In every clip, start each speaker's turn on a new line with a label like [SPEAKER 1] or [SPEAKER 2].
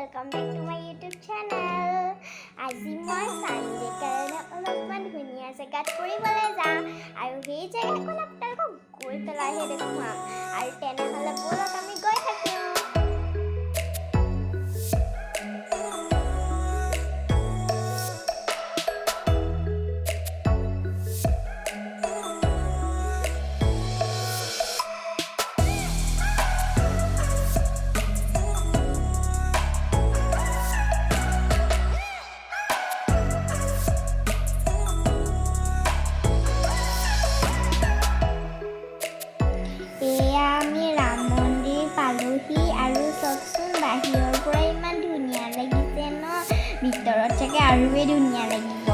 [SPEAKER 1] welcome back to my YouTube channel. আজি মই Sunday কাৰণে অলপমান ধুনীয়া জেগাত ফুৰিবলৈ যাম আৰু সেই জেগাখন আপোনালোকক গৈ পেলাইহে দেখুৱাম আৰু তেনেহ'লে ব'লক আমি গৈ থাকোঁ। বাহিৰৰ পৰা ইমান ধুনীয়া লাগিছে ন, ভিতৰত চাগে আৰুৱে ধুনীয়া লাগিব।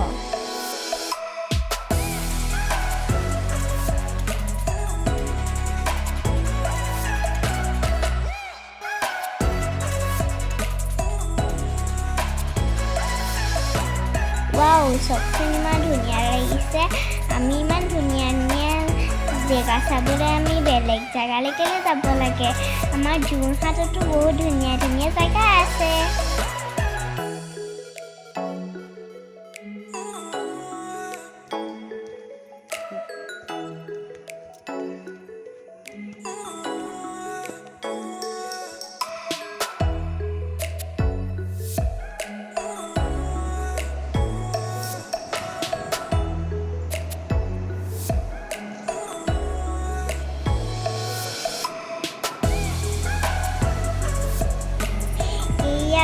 [SPEAKER 1] ৱাও, চবচোন ইমান ধুনীয়া লাগিছে। আমি ইমান ধুনীয়া ধুনীয়া জেগা চাবলৈ আমি বেলেগ জেগালৈকে যাব লাগে। আমাৰ যোৰহাটতো বহুত ধুনীয়া ধুনীয়া জেগা আছে।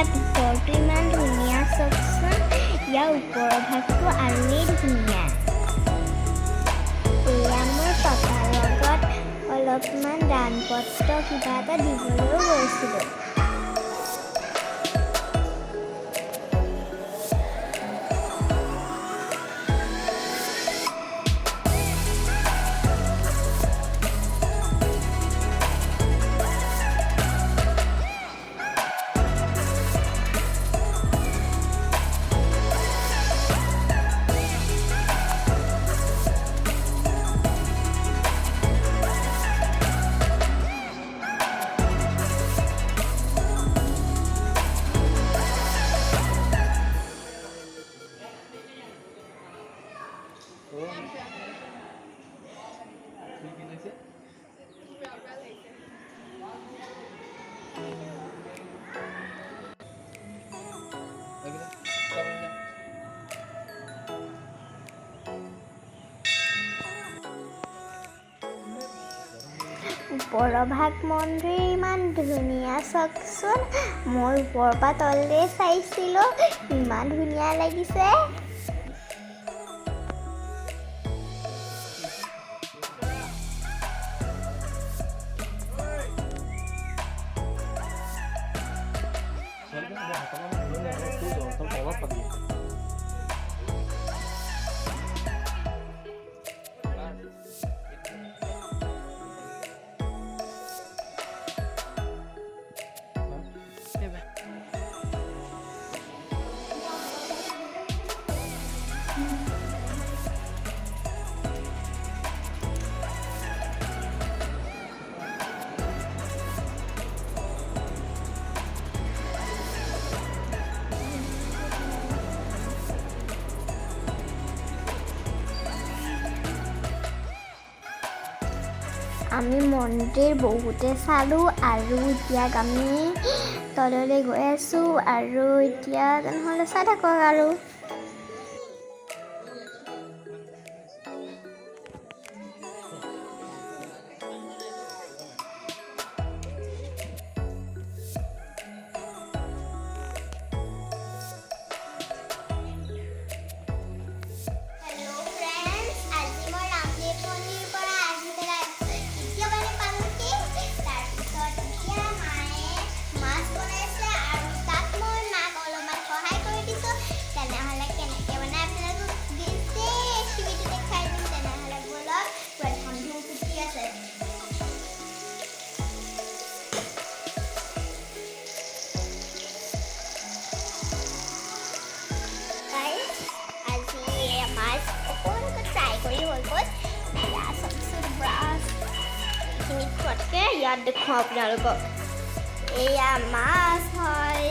[SPEAKER 1] ভিতৰটো ইমান ধুনীয়া, চবচোন ইয়াৰ ওপৰৰ ভাগটো আৰুৱেই ধুনীয়া। এয়া মোৰ পাপাৰ লগত অলপমান দান পত্ৰ কিবা এটা দিবলৈও গৈছিলোঁ। ওপৰৰ ভাগ মন্দিৰ ইমান ধুনীয়া, চাওকচোন। মই ওপৰৰ পৰা তললৈ চাইছিলোঁ, ইমান ধুনীয়া লাগিছে। আমি মন্দিৰ বহুতে চালোঁ আৰু এতিয়া আমি তললৈ গৈ আছোঁ আৰু এতিয়া তেনেহ'লে চাই থাকক আৰু। ইয়াত দেখুৱাওঁ আপোনালোকক, এয়া মাছ হয়।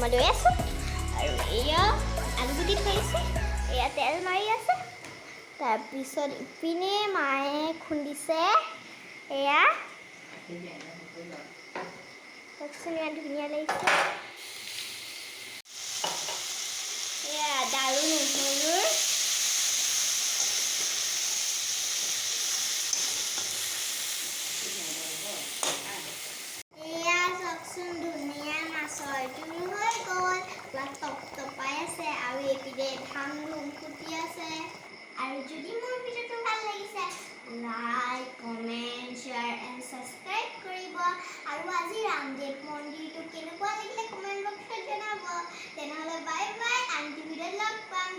[SPEAKER 1] মই লৈ আছোঁ আৰু এয়া আলুগুটি থৈছোঁ এয়া তেল মাৰি আছে তাৰপিছত ইপিনে মায়ে খুন্দিছে এয়া তাৰপিছত ইমান ধুনীয়া লাগিছে এয়া আদা আৰু নহৰুৰ এয়া চাওকচোন ধুনীয়া মাছৰ জোল হৈ গ'ল পুৰা টপটপাই আছে আৰু এইপিনে ধান ধুম ফুটি আছে আৰু যদি মোৰ ভিডিঅ'টো ভাল লাগিছে like comment share and subscribe কৰিব আৰু আজি ৰামদেৱ মন্দিৰটো কেনেকুৱা লাগিলে কমেণ্ট বক্সত জনাব তেনেহ'লে বাই বাই আনটি ভিডিঅ'ত লগ পাম